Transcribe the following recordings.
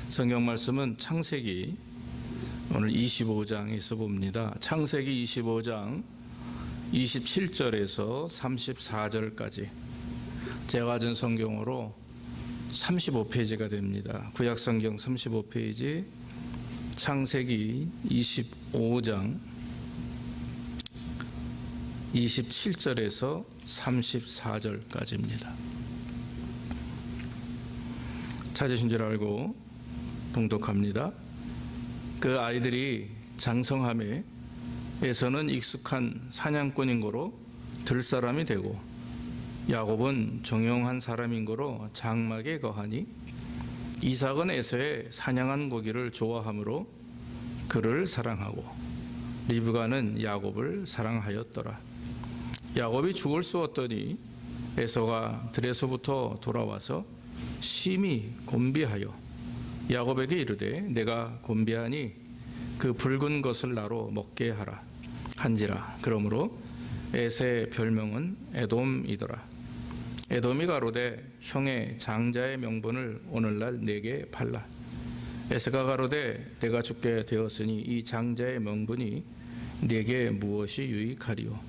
성경 말씀은 창세기 오늘 25장에서 봅니다. 창세기 25장 27절에서 34절까지 제가 가진 성경으로 35페이지가 됩니다. 구약성경 35페이지 창세기 25장 27절에서 34절까지입니다. 찾으신 줄 알고 봉독합니다. 그 아이들이 장성함에 에서는 익숙한 사냥꾼인 거로 들사람이 되고 야곱은 종용한 사람인 거로 장막에 거하니 이삭은 에서의 사냥한 고기를 좋아하므로 그를 사랑하고 리브가는 야곱을 사랑하였더라. 야곱이 죽을 쏘았더니 에서가 들에서부터 돌아와서 심히 곤비하여 야곱에게 이르되 내가 곤비하니 그 붉은 것을 나로 먹게 하라 한지라. 그러므로 에서의 별명은 에돔이더라. 에돔이 가로되 형의 장자의 명분을 오늘날 내게 팔라. 에서가 가로되 내가 죽게 되었으니 이 장자의 명분이 내게 무엇이 유익하리요.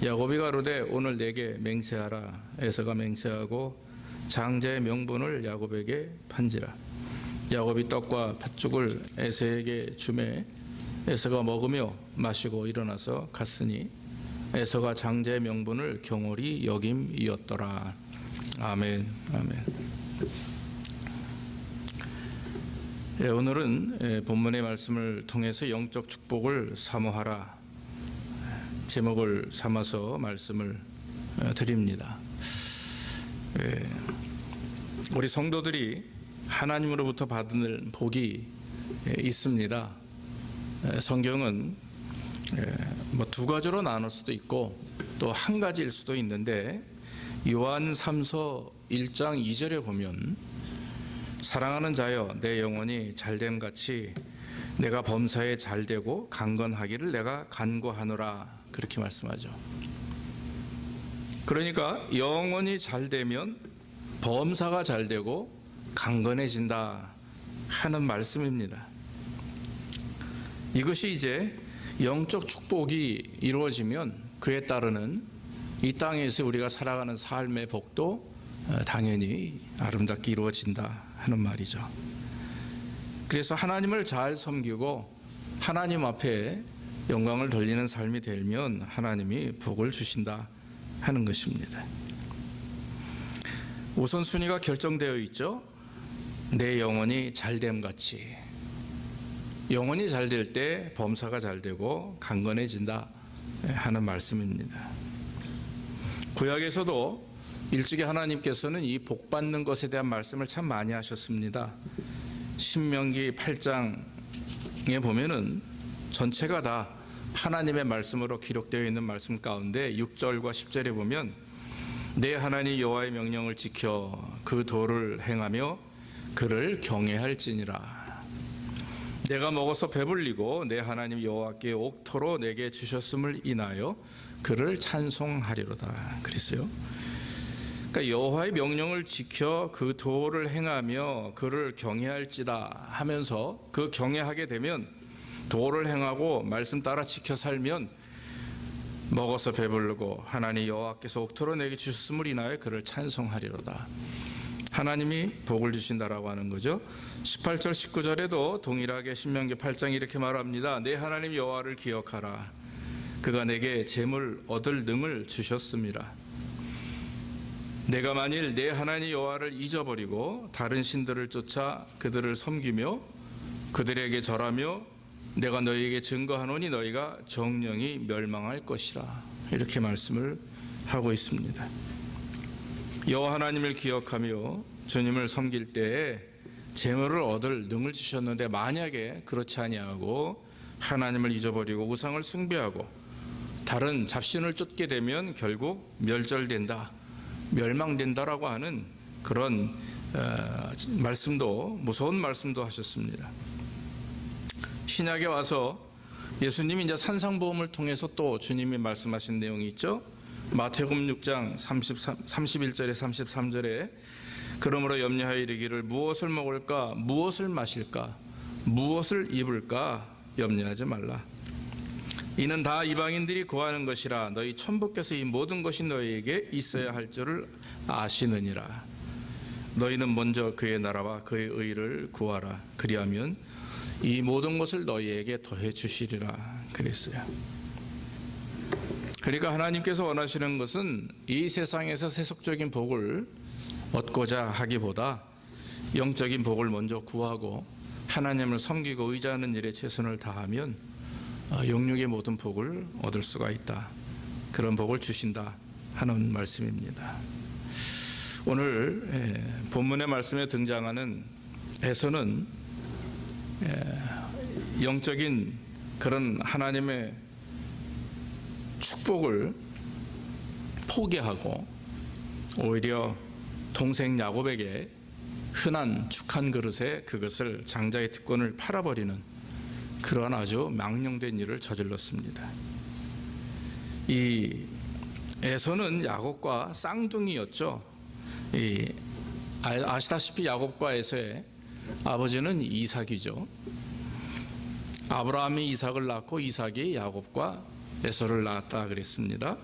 야곱이 가로되 오늘 내게 맹세하라. 에서가 맹세하고 장자의 명분을 야곱에게 판지라. 야곱이 떡과 팥죽을 에서에게 주매 에서가 먹으며 마시고 일어나서 갔으니 에서가 장자의 명분을 경홀히 여김이었더라. 아멘. 아멘. 오늘은 본문의 말씀을 통해서 영적 축복을 사모하라 제목을 삼아서 말씀을 드립니다. 우리 성도들이 하나님으로부터 받은 복이 있습니다. 성경은 두 가지로 나눌 수도 있고 또 한 가지일 수도 있는데 요한 3서 1장 2절에 보면 사랑하는 자여 내 영혼이 잘됨 같이 내가 범사에 잘되고 강건하기를 내가 간구하노라 그렇게 말씀하죠. 그러니까 영혼이 잘되면 범사가 잘되고 강건해진다 하는 말씀입니다. 이것이 이제 영적 축복이 이루어지면 그에 따르는 이 땅에서 우리가 살아가는 삶의 복도 당연히 아름답게 이루어진다 하는 말이죠. 그래서 하나님을 잘 섬기고 하나님 앞에 영광을 돌리는 삶이 되면 하나님이 복을 주신다 하는 것입니다. 우선순위가 결정되어 있죠. 내 영혼이 잘됨 같이 영혼이 잘될 때 범사가 잘되고 강건해진다 하는 말씀입니다. 구약에서도 일찍이 하나님께서는 이 복받는 것에 대한 말씀을 참 많이 하셨습니다. 신명기 8장에 보면은 전체가 다 하나님의 말씀으로 기록되어 있는 말씀 가운데 6절과 10절에 보면 내 하나님 여호와의 명령을 지켜 그 도를 행하며 그를 경외할지니라. 내가 먹어서 배불리고 내 하나님 여호와께 옥토로 내게 주셨음을 인하여 그를 찬송하리로다 그랬어요. 그러니까 여호와의 명령을 지켜 그 도를 행하며 그를 경외할지다 하면서 그 경외하게 되면 도를 행하고 말씀 따라 지켜 살면 먹어서 배부르고 하나님 여호와께서 옥토로 내게 주셨음을 인하여 그를 찬송하리로다. 하나님이 복을 주신다라고 하는 거죠. 18절 19절에도 동일하게 신명기 8장 이렇게 말합니다. 내 하나님 여호와를 기억하라. 그가 내게 재물 얻을 능을 주셨음이라. 내가 만일 내 하나님 여호와를 잊어버리고 다른 신들을 쫓아 그들을 섬기며 그들에게 절하며 내가 너희에게 증거하노니 너희가 정령이 멸망할 것이라. 이렇게 말씀을 하고 있습니다. 여호와 하나님을 기억하며 주님을 섬길 때에 재물을 얻을 능을 주셨는데 만약에 그렇지 아니하고 하나님을 잊어버리고 우상을 숭배하고 다른 잡신을 쫓게 되면 결국 멸절된다, 멸망된다라고 하는 그런 말씀도 무서운 말씀도 하셨습니다. 신약에 와서 예수님이 이제 산상보험을 통해서 또 주님이 말씀하신 내용이 있죠. 마태복음 6장 31절에 33절에 그러므로 염려하여 이르기를 무엇을 먹을까, 무엇을 마실까, 무엇을 입을까 염려하지 말라. 이는 다 이방인들이 구하는 것이라. 너희 천부께서 이 모든 것이 너희에게 있어야 할 줄을 아시느니라. 너희는 먼저 그의 나라와 그의 의를 구하라. 그리하면 이 모든 것을 너희에게 더해 주시리라 그랬어요. 그러니까 하나님께서 원하시는 것은 이 세상에서 세속적인 복을 얻고자 하기보다 영적인 복을 먼저 구하고 하나님을 섬기고 의지하는 일에 최선을 다하면 영육의 모든 복을 얻을 수가 있다. 그런 복을 주신다 하는 말씀입니다. 오늘 본문의 말씀에 등장하는 에서는 영적인 그런 하나님의 축복을 포기하고 오히려 동생 야곱에게 흔한 축한 그릇에 그것을 장자의 특권을 팔아버리는 그러한 아주 망령된 일을 저질렀습니다. 이 에서는 야곱과 쌍둥이였죠. 아시다시피 야곱과 에서의 아버지는 이삭이죠. 아브라함이 이삭을 낳고 이삭이 야곱과 에서를 낳았다 그랬습니다.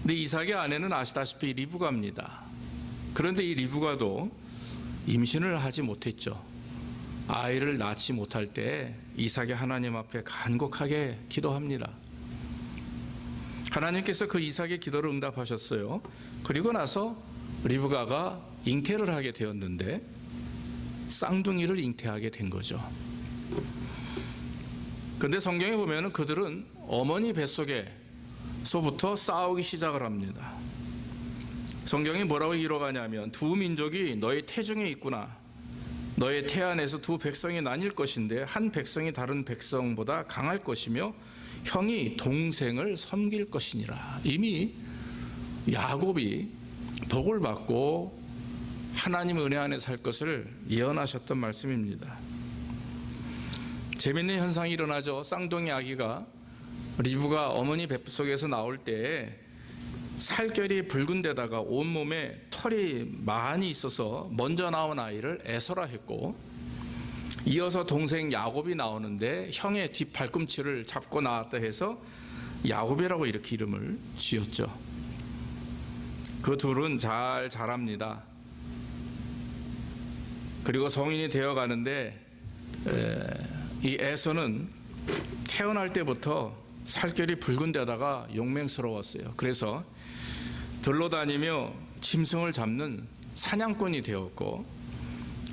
근데 이삭의 아내는 아시다시피 리브가입니다. 그런데 이 리브가도 임신을 하지 못했죠. 아이를 낳지 못할 때 이삭이 하나님 앞에 간곡하게 기도합니다. 하나님께서 그 이삭의 기도를 응답하셨어요. 그리고 나서 리브가가 잉태를 하게 되었는데 쌍둥이를 잉태하게 된 거죠. 그런데 성경에 보면 그들은 어머니 뱃속에서부터 싸우기 시작을 합니다. 성경이 뭐라고 기록하냐면 두 민족이 너의 태중에 있구나. 너의 태 안에서 두 백성이 나뉠 것인데 한 백성이 다른 백성보다 강할 것이며 형이 동생을 섬길 것이니라. 이미 야곱이 복을 받고 하나님의 은혜 안에 살 것을 예언하셨던 말씀입니다. 재밌는 현상이 일어나죠. 쌍둥이 아기가 리브가 어머니 뱃속에서 나올 때 살결이 붉은 데다가 온몸에 털이 많이 있어서 먼저 나온 아이를 에서라 했고, 이어서 동생 야곱이 나오는데 형의 뒷발꿈치를 잡고 나왔다 해서 야곱이라고 이렇게 이름을 지었죠. 그 둘은 잘 자랍니다. 그리고 성인이 되어 가는데 이 에서는 태어날 때부터 살결이 붉은 데다가 용맹스러웠어요. 그래서 들러다니며 짐승을 잡는 사냥꾼이 되었고,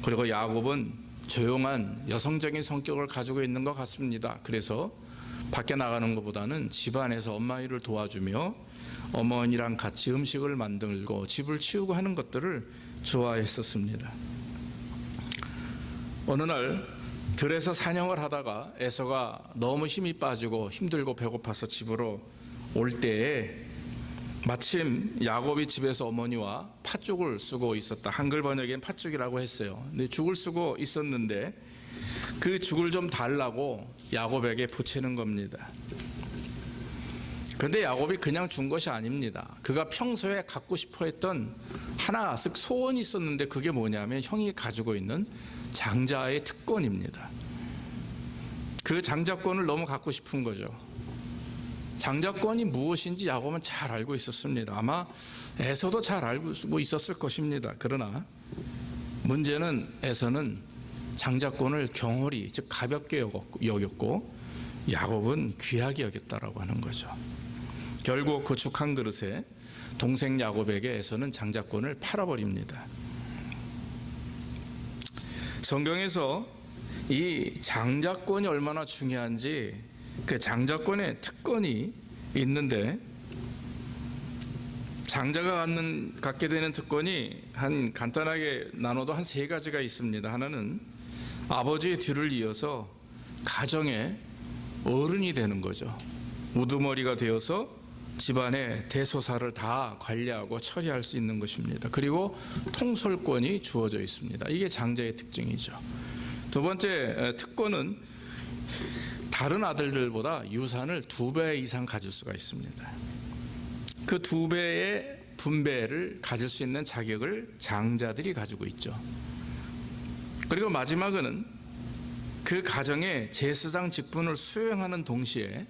그리고 야곱은 조용한 여성적인 성격을 가지고 있는 것 같습니다. 그래서 밖에 나가는 것보다는 집안에서 엄마 일을 도와주며 어머니랑 같이 음식을 만들고 집을 치우고 하는 것들을 좋아했었습니다. 어느 날 들에서 사냥을 하다가 에서가 너무 힘이 빠지고 힘들고 배고파서 집으로 올 때에 마침 야곱이 집에서 어머니와 팥죽을 쓰고 있었다. 한글 번역엔 팥죽이라고 했어요. 근데 죽을 쓰고 있었는데 그 죽을 좀 달라고 야곱에게 부치는 겁니다. 그런데 야곱이 그냥 준 것이 아닙니다. 그가 평소에 갖고 싶어 했던 하나 쓱 소원이 있었는데 그게 뭐냐면 형이 가지고 있는 장자의 특권입니다. 그 장자권을 너무 갖고 싶은 거죠. 장자권이 무엇인지 야곱은 잘 알고 있었습니다. 아마 에서도 잘 알고 있었을 것입니다. 그러나 문제는 에서는 장자권을 경홀히, 즉 가볍게 여겼고 야곱은 귀하게 여겼다라고 하는 거죠. 결국 그 죽 한 그릇에 동생 야곱에게 에서는 장자권을 팔아버립니다. 성경에서 이 장자권이 얼마나 중요한지, 그 장자권의 특권이 있는데, 장자가 갖게 되는 특권이 간단하게 나눠도 한 세 가지가 있습니다. 하나는 아버지의 뒤를 이어서 가정의 어른이 되는 거죠. 우두머리가 되어서 집안의 대소사를 다 관리하고 처리할 수 있는 것입니다. 그리고 통솔권이 주어져 있습니다. 이게 장자의 특징이죠. 두 번째 특권은 다른 아들들보다 유산을 2배 이상 가질 수가 있습니다. 그 2배의 분배를 가질 수 있는 자격을 장자들이 가지고 있죠. 그리고 마지막은 그 가정의 제사장 직분을 수행하는 동시에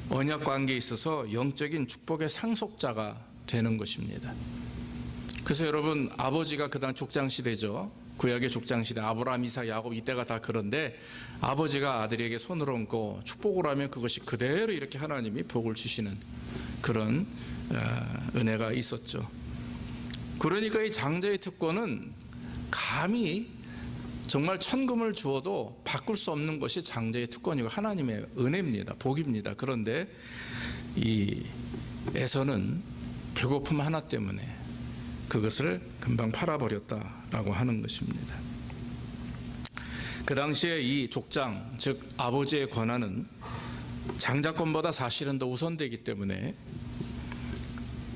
언약 관계에 있어서 영적인 축복의 상속자가 되는 것입니다. 그래서 여러분, 아버지가 그 당 족장시대죠. 구약의 족장시대, 아브라함, 이삭, 야곱, 이때가 다 그런데 아버지가 아들에게 손을 얹고 축복을 하면 그것이 그대로 이렇게 하나님이 복을 주시는 그런 은혜가 있었죠. 그러니까 이 장자의 특권은 감히 정말 천금을 주어도 바꿀 수 없는 것이 장자의 특권이고 하나님의 은혜입니다. 복입니다. 그런데 이 에서는 배고픔 하나 때문에 그것을 금방 팔아버렸다라고 하는 것입니다. 그 당시에 이 족장, 즉 아버지의 권한은 장자권보다 사실은 더 우선되기 때문에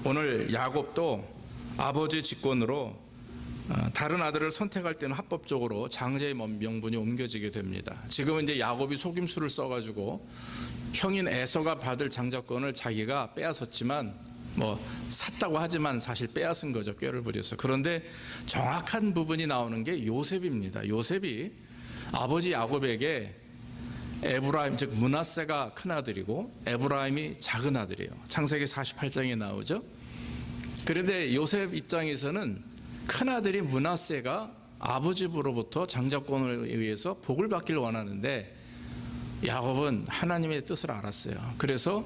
오늘 야곱도 아버지의 직권으로 다른 아들을 선택할 때는 합법적으로 장자의 명분이 옮겨지게 됩니다. 지금은 이제 야곱이 속임수를 써가지고 형인 에서가 받을 장자권을 자기가 빼앗았지만 샀다고 하지만 사실 빼앗은 거죠. 꾀를 부려서. 그런데 정확한 부분이 나오는 게 요셉입니다. 요셉이 아버지 야곱에게 에브라임, 즉 므낫세가 큰 아들이고 에브라임이 작은 아들이에요. 창세기 48장에 나오죠. 그런데 요셉 입장에서는 큰 아들이 므낫세가 아버지로부터 장자권을 의해서 복을 받기를 원하는데 야곱은 하나님의 뜻을 알았어요. 그래서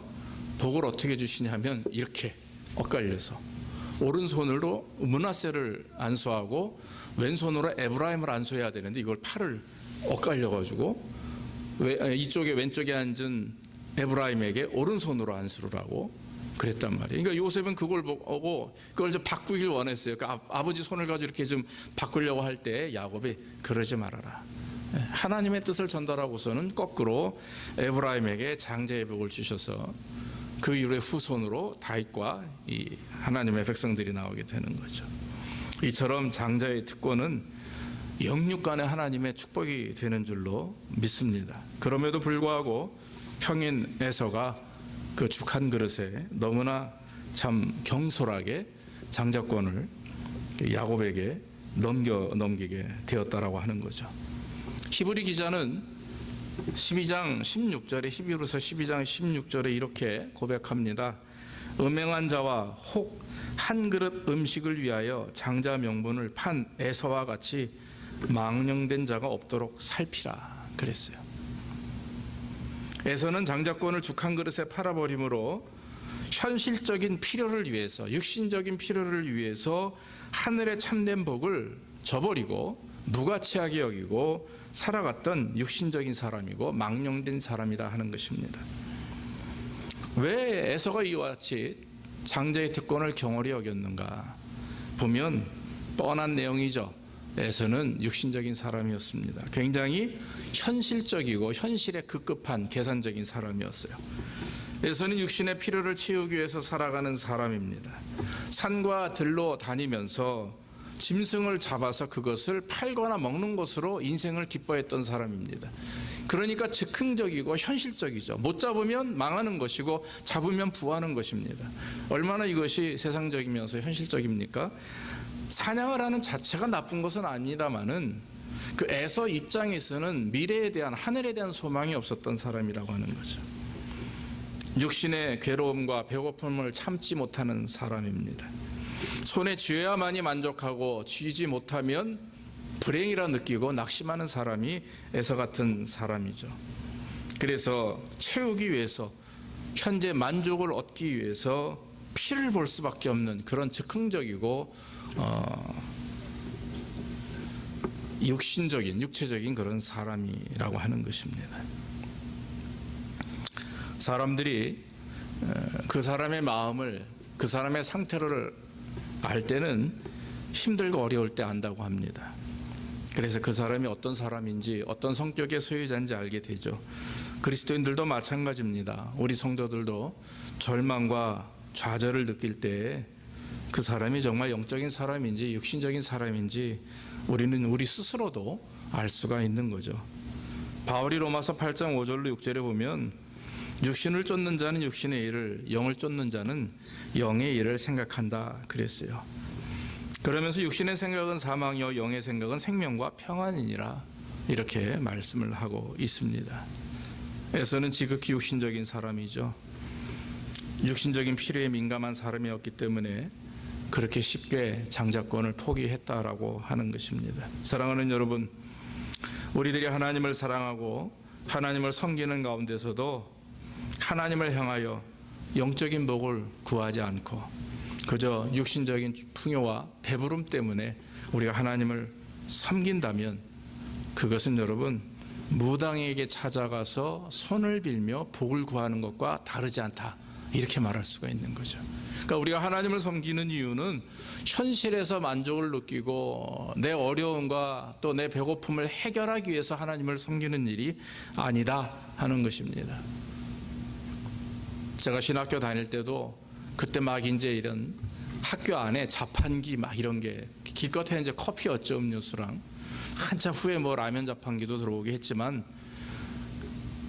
복을 어떻게 주시냐면 이렇게 엇갈려서 오른손으로 므낫세를 안수하고 왼손으로 에브라임을 안수해야 되는데 이걸 팔을 엇갈려가지고 이쪽에 왼쪽에 앉은 에브라임에게 오른손으로 안수를 하고 그랬단 말이에요. 그러니까 요셉은 그걸 보고 그걸 좀 바꾸길 원했어요. 그러니까 아버지 손을 가지고 이렇게 좀 바꾸려고 할 때 야곱이 그러지 말아라. 하나님의 뜻을 전달하고서는 거꾸로 에브라임에게 장자의 복을 주셔서 그 이후에 후손으로 다윗과 이 하나님의 백성들이 나오게 되는 거죠. 이처럼 장자의 특권은 영육간에 하나님의 축복이 되는 줄로 믿습니다. 그럼에도 불구하고 형인 에서가 그 죽한 그릇에 너무나 참 경솔하게 장자권을 야곱에게 넘기게 되었다라고 하는 거죠. 히브리 기자는 12장 16절에 히브리서 12장 16절에 이렇게 고백합니다. 음행한 자와 혹 한 그릇 음식을 위하여 장자 명분을 판 에서와 같이 망령된 자가 없도록 살피라 그랬어요. 에서는 장자권을 죽한 그릇에 팔아버림으로 현실적인 필요를 위해서, 육신적인 필요를 위해서 하늘의 참된 복을 저버리고 무가치하게 여기고 살아갔던 육신적인 사람이고 망령된 사람이다 하는 것입니다. 왜 에서가 이와 같이 장자의 특권을 경홀히 여겼는가 보면 뻔한 내용이죠. 에서는 육신적인 사람이었습니다. 굉장히 현실적이고 현실에 급급한 계산적인 사람이었어요. 에서는 육신의 필요를 채우기 위해서 살아가는 사람입니다. 산과 들로 다니면서 짐승을 잡아서 그것을 팔거나 먹는 것으로 인생을 기뻐했던 사람입니다. 그러니까 즉흥적이고 현실적이죠. 못 잡으면 망하는 것이고 잡으면 부하는 것입니다. 얼마나 이것이 세상적이면서 현실적입니까? 사냥을 하는 자체가 나쁜 것은 아닙니다만은 그 에서 입장에서는 미래에 대한, 하늘에 대한 소망이 없었던 사람이라고 하는 거죠. 육신의 괴로움과 배고픔을 참지 못하는 사람입니다. 손에 쥐어야만이 만족하고 쥐지 못하면 불행이라 느끼고 낙심하는 사람이 에서 같은 사람이죠. 그래서 채우기 위해서, 현재 만족을 얻기 위해서 피를 볼 수밖에 없는 그런 즉흥적이고 육신적인, 육체적인 그런 사람이라고 하는 것입니다. 사람들이 그 사람의 마음을, 그 사람의 상태를 알 때는 힘들고 어려울 때 안다고 합니다. 그래서 그 사람이 어떤 사람인지, 어떤 성격의 소유자인지 알게 되죠. 그리스도인들도 마찬가지입니다. 우리 성도들도 절망과 좌절을 느낄 때 그 사람이 정말 영적인 사람인지 육신적인 사람인지 우리는 우리 스스로도 알 수가 있는 거죠. 바울이 로마서 8장 5절로 6절에 보면 육신을 쫓는 자는 육신의 일을, 영을 쫓는 자는 영의 일을 생각한다 그랬어요. 그러면서 육신의 생각은 사망이요 영의 생각은 생명과 평안이니라 이렇게 말씀을 하고 있습니다. 에서는 지극히 육신적인 사람이죠. 육신적인 필요에 민감한 사람이었기 때문에 그렇게 쉽게 장자권을 포기했다라고 하는 것입니다. 사랑하는 여러분, 우리들이 하나님을 사랑하고 하나님을 섬기는 가운데서도 하나님을 향하여 영적인 복을 구하지 않고 그저 육신적인 풍요와 배부름 때문에 우리가 하나님을 섬긴다면 그것은 여러분 무당에게 찾아가서 손을 빌며 복을 구하는 것과 다르지 않다 이렇게 말할 수가 있는 거죠. 그러니까 우리가 하나님을 섬기는 이유는 현실에서 만족을 느끼고 내 어려움과 또 내 배고픔을 해결하기 위해서 하나님을 섬기는 일이 아니다 하는 것입니다. 제가 신학교 다닐 때도 그때 막 이제 이런 학교 안에 자판기 막 이런 게 기껏해 이제 커피였죠, 음료수랑. 한참 후에 뭐 라면 자판기도 들어오게 했지만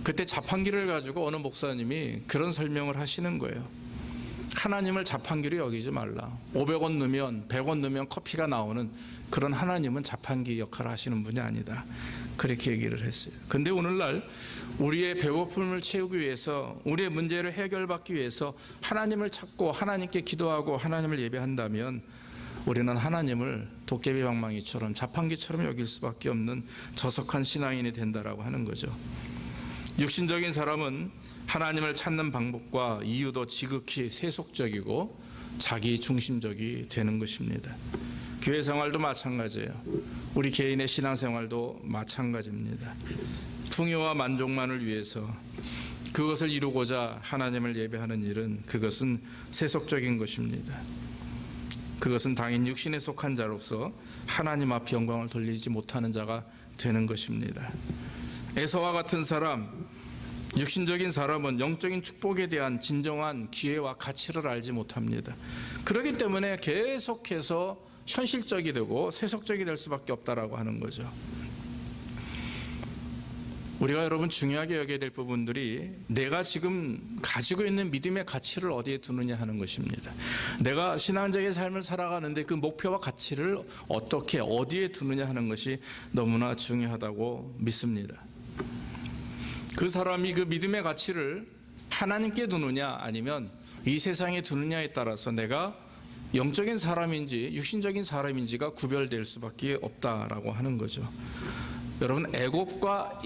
그때 자판기를 가지고 어느 목사님이 그런 설명을 하시는 거예요. 하나님을 자판기로 여기지 말라. 500원 넣으면 100원 넣으면 커피가 나오는 그런 하나님은 자판기 역할을 하시는 분이 아니다. 그렇게 얘기를 했어요. 근데 오늘날 우리의 배고픔을 채우기 위해서 우리의 문제를 해결받기 위해서 하나님을 찾고 하나님께 기도하고 하나님을 예배한다면 우리는 하나님을 도깨비 방망이처럼 자판기처럼 여길 수밖에 없는 저속한 신앙인이 된다라고 하는 거죠. 육신적인 사람은 하나님을 찾는 방법과 이유도 지극히 세속적이고 자기 중심적이 되는 것입니다. 교회 생활도 마찬가지예요. 우리 개인의 신앙생활도 마찬가지입니다. 풍요와 만족만을 위해서 그것을 이루고자 하나님을 예배하는 일은 그것은 세속적인 것입니다. 그것은 당연히 육신에 속한 자로서 하나님 앞에 영광을 돌리지 못하는 자가 되는 것입니다. 에서와 같은 사람, 육신적인 사람은 영적인 축복에 대한 진정한 기회와 가치를 알지 못합니다. 그렇기 때문에 계속해서 현실적이 되고 세속적이 될 수밖에 없다라고 하는 거죠. 우리가 여러분 중요하게 여겨야 될 부분들이 내가 지금 가지고 있는 믿음의 가치를 어디에 두느냐 하는 것입니다. 내가 신앙적인 삶을 살아가는데 그 목표와 가치를 어떻게 어디에 두느냐 하는 것이 너무나 중요하다고 믿습니다. 그 사람이 그 믿음의 가치를 하나님께 두느냐 아니면 이 세상에 두느냐에 따라서 내가 영적인 사람인지 육신적인 사람인지가 구별될 수밖에 없다라고 하는 거죠. 여러분 애곱과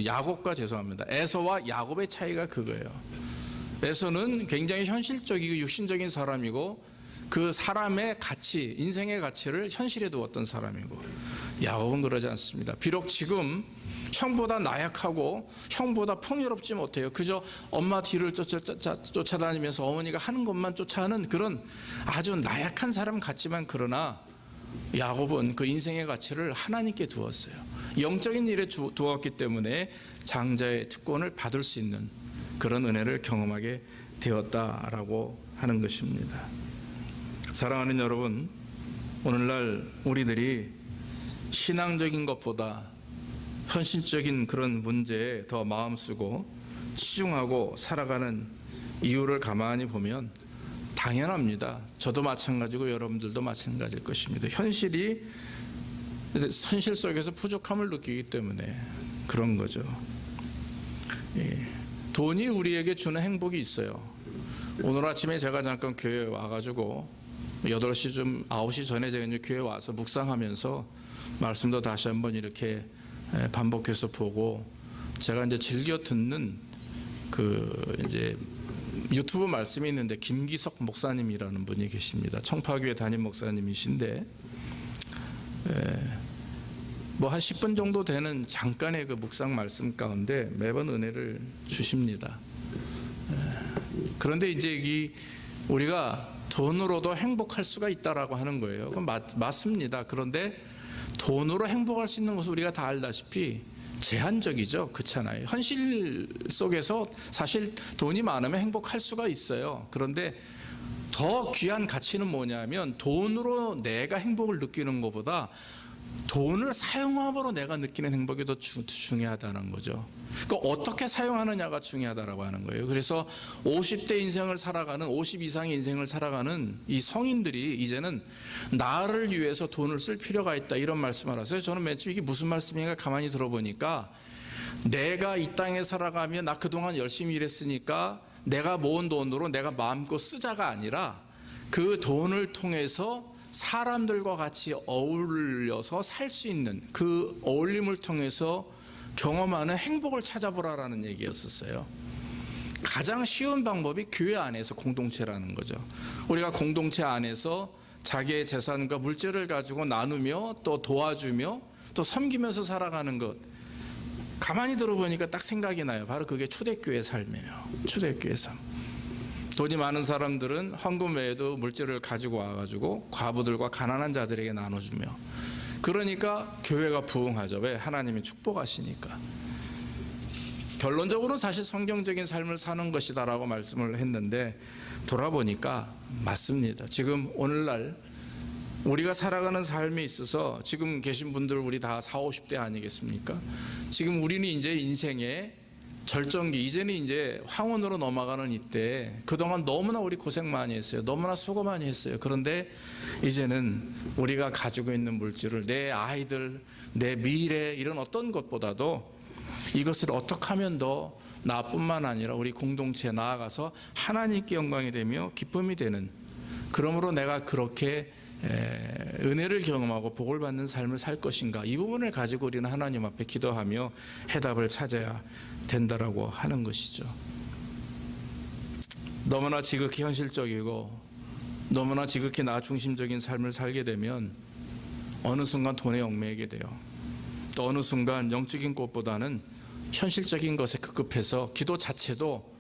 야곱과 죄송합니다. 에서와 야곱의 차이가 그거예요. 에서는 굉장히 현실적이고 육신적인 사람이고 그 사람의 가치, 인생의 가치를 현실에 두었던 사람이고 야곱은 그러지 않습니다. 비록 지금 형보다 나약하고 형보다 풍요롭지 못해요. 그저 엄마 뒤를 쫓아다니면서 어머니가 하는 것만 쫓아하는 그런 아주 나약한 사람 같지만 그러나 야곱은 그 인생의 가치를 하나님께 두었어요. 영적인 일에 두었기 때문에 장자의 특권을 받을 수 있는 그런 은혜를 경험하게 되었다라고 하는 것입니다. 사랑하는 여러분, 오늘날 우리들이 신앙적인 것보다 현실적인 그런 문제에 더 마음 쓰고 치중하고 살아가는 이유를 가만히 보면 당연합니다. 저도 마찬가지고 여러분들도 마찬가지일 것입니다. 현실 속에서 부족함을 느끼기 때문에 그런 거죠. 돈이 우리에게 주는 행복이 있어요. 오늘 아침에 제가 잠깐 교회에 와가지고 8시쯤 9시 전에 제가 이제 교회에 와서 묵상하면서 말씀도 다시 한번 이렇게 반복해서 보고 제가 이제 즐겨 듣는 그 이제 유튜브 말씀이 있는데 김기석 목사님이라는 분이 계십니다. 청파교회 담임 목사님이신데 뭐 한 10분 정도 되는 잠깐의 그 묵상 말씀 가운데 매번 은혜를 주십니다. 그런데 이제 우리가 돈으로도 행복할 수가 있다라고 하는 거예요. 그건 맞습니다. 그런데 돈으로 행복할 수 있는 것을 우리가 다 알다시피 제한적이죠. 그렇잖아요. 현실 속에서 사실 돈이 많으면 행복할 수가 있어요. 그런데 더 귀한 가치는 뭐냐면 돈으로 내가 행복을 느끼는 것보다 돈을 사용함으로 내가 느끼는 행복이 더 중요하다는 거죠. 그러니까 어떻게 사용하느냐가 중요하다라고 하는 거예요. 그래서 50대 인생을 살아가는 50 이상의 인생을 살아가는 이 성인들이 이제는 나를 위해서 돈을 쓸 필요가 있다 이런 말씀을 하세요. 저는 맨 처음 이게 무슨 말씀인가 가만히 들어보니까 내가 이 땅에 살아가면 나 그동안 열심히 일했으니까 내가 모은 돈으로 내가 마음껏 쓰자가 아니라 그 돈을 통해서 사람들과 같이 어울려서 살 수 있는 그 어울림을 통해서 경험하는 행복을 찾아보라라는 얘기였었어요. 가장 쉬운 방법이 교회 안에서 공동체라는 거죠. 우리가 공동체 안에서 자기의 재산과 물질을 가지고 나누며 또 도와주며 또 섬기면서 살아가는 것, 가만히 들어보니까 딱 생각이 나요. 바로 그게 초대교회 삶이에요. 초대교회 삶. 돈이 많은 사람들은 헌금 외에도 물질을 가지고 와가지고 과부들과 가난한 자들에게 나눠주며, 그러니까 교회가 부흥하죠. 왜? 하나님이 축복하시니까. 결론적으로는 사실 성경적인 삶을 사는 것이다라고 말씀을 했는데 돌아보니까 맞습니다. 지금 오늘날 우리가 살아가는 삶에 있어서 지금 계신 분들 우리 다 40, 50대 아니겠습니까? 지금 우리는 이제 인생의 절정기, 이제는 이제 황혼으로 넘어가는 이때 그동안 너무나 우리 고생 많이 했어요. 너무나 수고 많이 했어요. 그런데 이제는 우리가 가지고 있는 물질을 내 아이들, 내 미래 이런 어떤 것보다도 이것을 어떻게 하면 더 나뿐만 아니라 우리 공동체에 나아가서 하나님께 영광이 되며 기쁨이 되는, 그러므로 내가 그렇게 은혜를 경험하고 복을 받는 삶을 살 것인가, 이 부분을 가지고 우리는 하나님 앞에 기도하며 해답을 찾아야 된다라고 하는 것이죠. 너무나 지극히 현실적이고 너무나 지극히 나 중심적인 삶을 살게 되면 어느 순간 돈에 얽매이게 돼요. 또 어느 순간 영적인 것보다는 현실적인 것에 급급해서 기도 자체도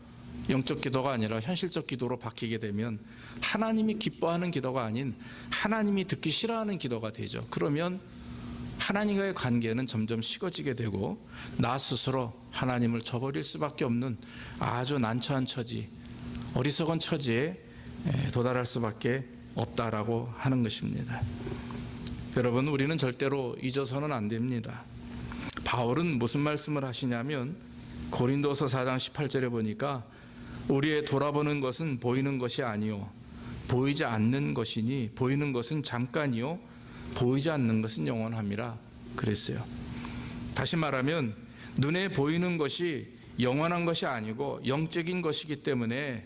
영적 기도가 아니라 현실적 기도로 바뀌게 되면 하나님이 기뻐하는 기도가 아닌 하나님이 듣기 싫어하는 기도가 되죠. 그러면 하나님과의 관계는 점점 식어지게 되고 나 스스로 하나님을 저버릴 수밖에 없는 아주 난처한 처지, 어리석은 처지에 도달할 수밖에 없다라고 하는 것입니다. 여러분, 우리는 절대로 잊어서는 안 됩니다. 바울은 무슨 말씀을 하시냐면 고린도서 4장 18절에 보니까 우리의 돌아보는 것은 보이는 것이 아니요 보이지 않는 것이니 보이는 것은 잠깐이요 보이지 않는 것은 영원함이라 그랬어요. 다시 말하면 눈에 보이는 것이 영원한 것이 아니고 영적인 것이기 때문에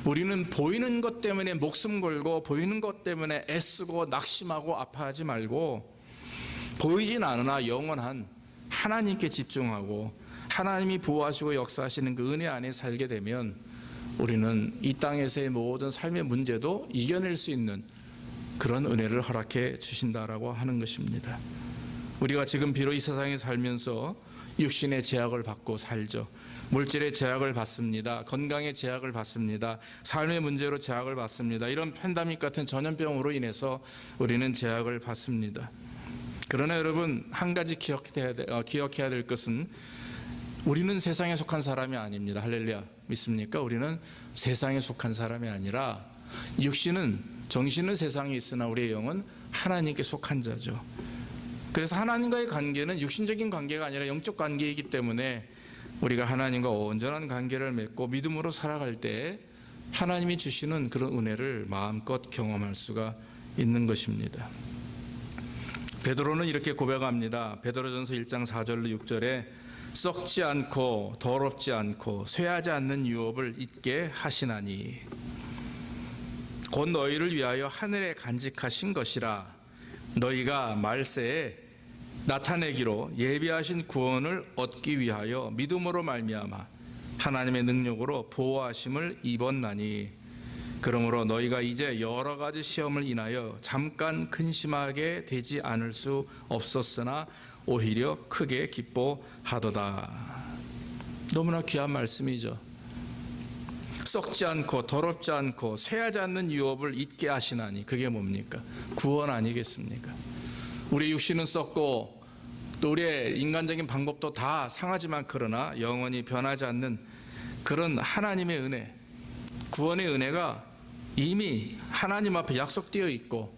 우리는 보이는 것 때문에 목숨 걸고 보이는 것 때문에 애쓰고 낙심하고 아파하지 말고 보이진 않으나 영원한 하나님께 집중하고 하나님이 보호하시고 역사하시는 그 은혜 안에 살게 되면 우리는 이 땅에서의 모든 삶의 문제도 이겨낼 수 있는 그런 은혜를 허락해 주신다라고 하는 것입니다. 우리가 지금 비록 이 세상에 살면서 육신의 제약을 받고 살죠. 물질의 제약을 받습니다. 건강의 제약을 받습니다. 삶의 문제로 제약을 받습니다. 이런 팬데믹 같은 전염병으로 인해서 우리는 제약을 받습니다. 그러나 여러분, 한 가지 기억해야 될 것은 우리는 세상에 속한 사람이 아닙니다. 할렐루야. 믿습니까? 우리는 세상에 속한 사람이 아니라 육신은, 정신은 세상에 있으나 우리의 영은 하나님께 속한 자죠. 그래서 하나님과의 관계는 육신적인 관계가 아니라 영적 관계이기 때문에 우리가 하나님과 온전한 관계를 맺고 믿음으로 살아갈 때 하나님이 주시는 그런 은혜를 마음껏 경험할 수가 있는 것입니다. 베드로는 이렇게 고백합니다. 베드로전서 1장 4절로 6절에 썩지 않고 더럽지 않고 쇠하지 않는 유업을 잊게 하시나니 곧 너희를 위하여 하늘에 간직하신 것이라. 너희가 말세에 나타내기로 예비하신 구원을 얻기 위하여 믿음으로 말미암아 하나님의 능력으로 보호하심을 입었나니 그러므로 너희가 이제 여러 가지 시험을 인하여 잠깐 근심하게 되지 않을 수 없었으나 오히려 크게 기뻐하도다. 너무나 귀한 말씀이죠. 썩지 않고 더럽지 않고 쇠하지 않는 유업을 잊게 하시나니 그게 뭡니까? 구원 아니겠습니까? 우리 육신은 썩고 또 우리의 인간적인 방법도 다 상하지만 그러나 영원히 변하지 않는 그런 하나님의 은혜, 구원의 은혜가 이미 하나님 앞에 약속되어 있고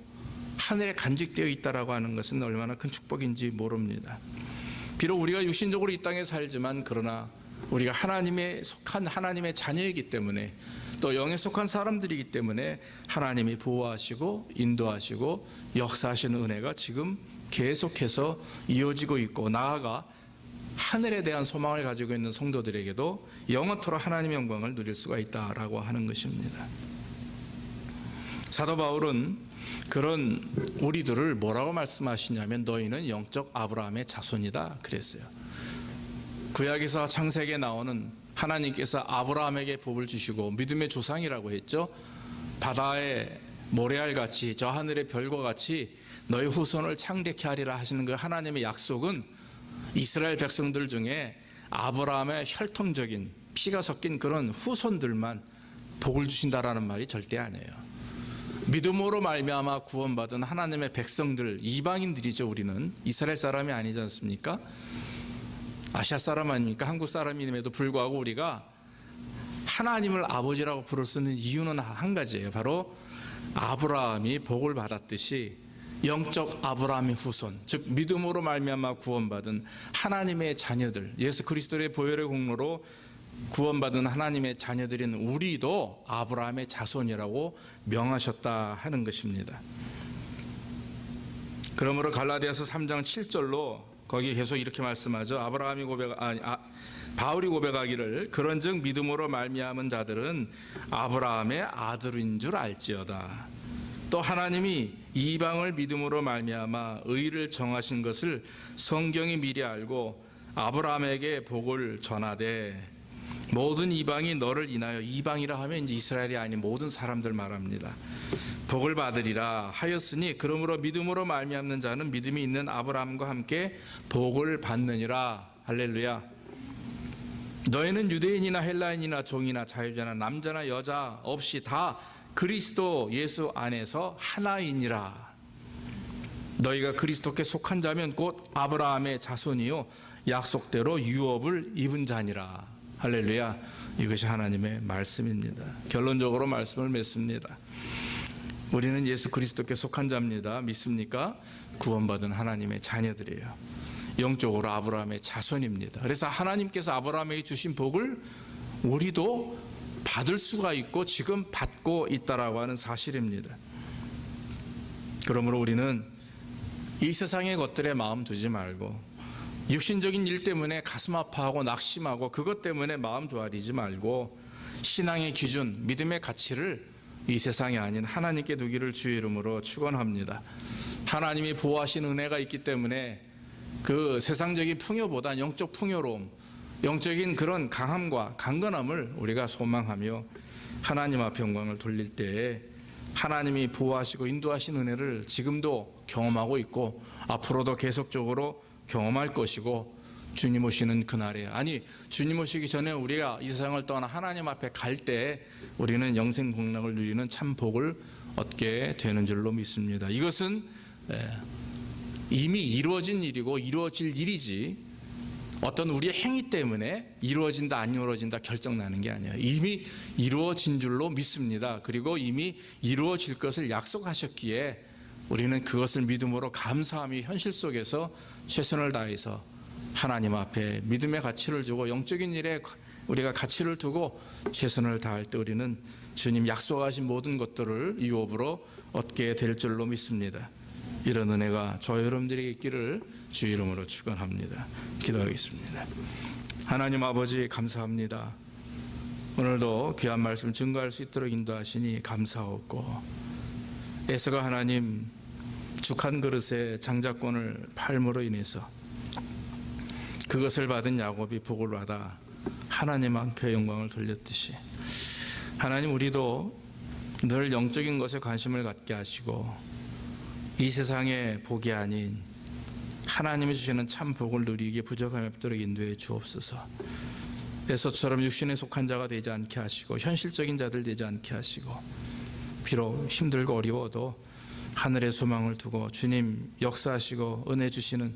하늘에 간직되어 있다라고 하는 것은 얼마나 큰 축복인지 모릅니다. 비록 우리가 육신적으로 이 땅에 살지만 그러나 우리가 하나님에 속한 하나님의 자녀이기 때문에 또 영에 속한 사람들이기 때문에 하나님이 보호하시고 인도하시고 역사하시는 은혜가 지금 계속해서 이어지고 있고, 나아가 하늘에 대한 소망을 가지고 있는 성도들에게도 영원토록 하나님의 영광을 누릴 수가 있다라고 하는 것입니다. 사도 바울은 그런 우리들을 뭐라고 말씀하시냐면 너희는 영적 아브라함의 자손이다 그랬어요. 구약에서 창세기에 나오는 하나님께서 아브라함에게 복을 주시고 믿음의 조상이라고 했죠. 바다의 모래알같이 저 하늘의 별과 같이 너희 후손을 창대케 하리라 하시는 그 하나님의 약속은 이스라엘 백성들 중에 아브라함의 혈통적인 피가 섞인 그런 후손들만 복을 주신다라는 말이 절대 아니에요. 믿음으로 말미암아 구원받은 하나님의 백성들, 이방인들이죠. 우리는 이스라엘 사람이 아니지 않습니까? 아시아 사람 아닙니까? 한국 사람임에도 불구하고 우리가 하나님을 아버지라고 부를 수 있는 이유는 한 가지예요. 바로 아브라함이 복을 받았듯이 영적 아브라함의 후손, 즉 믿음으로 말미암아 구원받은 하나님의 자녀들, 예수 그리스도의 보혈의 공로로 구원받은 하나님의 자녀들인 우리도 아브라함의 자손이라고 명하셨다 하는 것입니다. 그러므로 갈라디아서 3장 7절로 거기 계속 이렇게 말씀하죠. 바울이 고백하기를 그런즉 믿음으로 말미암은 자들은 아브라함의 아들인 줄 알지어다. 또 하나님이 이방을 믿음으로 말미암아 의를 정하신 것을 성경이 미리 알고 아브라함에게 복을 전하되 모든 이방이 너를 인하여, 이방이라 하면 이제 이스라엘이 아닌 모든 사람들 말합니다, 복을 받으리라 하였으니 그러므로 믿음으로 말미암는 자는 믿음이 있는 아브라함과 함께 복을 받느니라. 할렐루야. 너희는 유대인이나 헬라인이나 종이나 자유자나 남자나 여자 없이 다 그리스도 예수 안에서 하나이니라. 너희가 그리스도께 속한 자면 곧 아브라함의 자손이요 약속대로 유업을 입은 자니라. 할렐루야. 이것이 하나님의 말씀입니다. 결론적으로 말씀을 맺습니다. 우리는 예수 그리스도께 속한 자입니다. 믿습니까? 구원받은 하나님의 자녀들이에요. 영적으로 아브라함의 자손입니다. 그래서 하나님께서 아브라함에게 주신 복을 우리도 받을 수가 있고 지금 받고 있다라고 하는 사실입니다. 그러므로 우리는 이 세상의 것들에 마음 두지 말고 육신적인 일 때문에 가슴 아파하고 낙심하고 그것 때문에 마음 조아리지 말고 신앙의 기준, 믿음의 가치를 이 세상이 아닌 하나님께 두기를 주의 이름으로 축원합니다. 하나님이 보호하신 은혜가 있기 때문에 그 세상적인 풍요보다 영적 풍요로움, 영적인 그런 강함과 강건함을 우리가 소망하며 하나님 앞에 영광을 돌릴 때에 하나님이 보호하시고 인도하신 은혜를 지금도 경험하고 있고 앞으로도 계속적으로 경험할 것이고, 주님 오시는 그날에, 아니 주님 오시기 전에 우리가 이 세상을 떠나 하나님 앞에 갈 때 우리는 영생 복락을 누리는 참 복을 얻게 되는 줄로 믿습니다. 이것은 이미 이루어진 일이고 이루어질 일이지 어떤 우리의 행위 때문에 이루어진다 안 이루어진다 결정나는 게 아니에요. 이미 이루어진 줄로 믿습니다. 그리고 이미 이루어질 것을 약속하셨기에 우리는 그것을 믿음으로 감사하며 현실 속에서 최선을 다해서 하나님 앞에 믿음의 가치를 두고 영적인 일에 우리가 가치를 두고 최선을 다할 때 우리는 주님 약속하신 모든 것들을 유업으로 얻게 될 줄로 믿습니다. 이런 은혜가 저 여러분들에게 있기를 주 이름으로 축원합니다. 기도하겠습니다. 하나님 아버지 감사합니다. 오늘도 귀한 말씀 증거할 수 있도록 인도하시니 감사하옵고, 에서가 하나님 죽한 그릇의 장자권을 팔므로 인해서 그것을 받은 야곱이 복을 받아 하나님 앞에 영광을 돌렸듯이 하나님 우리도 늘 영적인 것에 관심을 갖게 하시고 이 세상의 복이 아닌 하나님이 주시는 참 복을 누리기에 부족함이 없도록 인도해 주옵소서. 에서처럼 육신에 속한 자가 되지 않게 하시고 현실적인 자들 되지 않게 하시고 비록 힘들고 어려워도 하늘의 소망을 두고 주님 역사하시고 은혜 주시는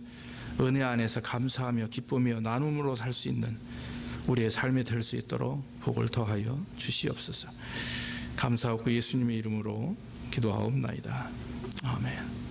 은혜 안에서 감사하며 기쁘며 나눔으로 살 수 있는 우리의 삶이 될 수 있도록 복을 더하여 주시옵소서. 감사하고 예수님의 이름으로 기도하옵나이다. 아멘.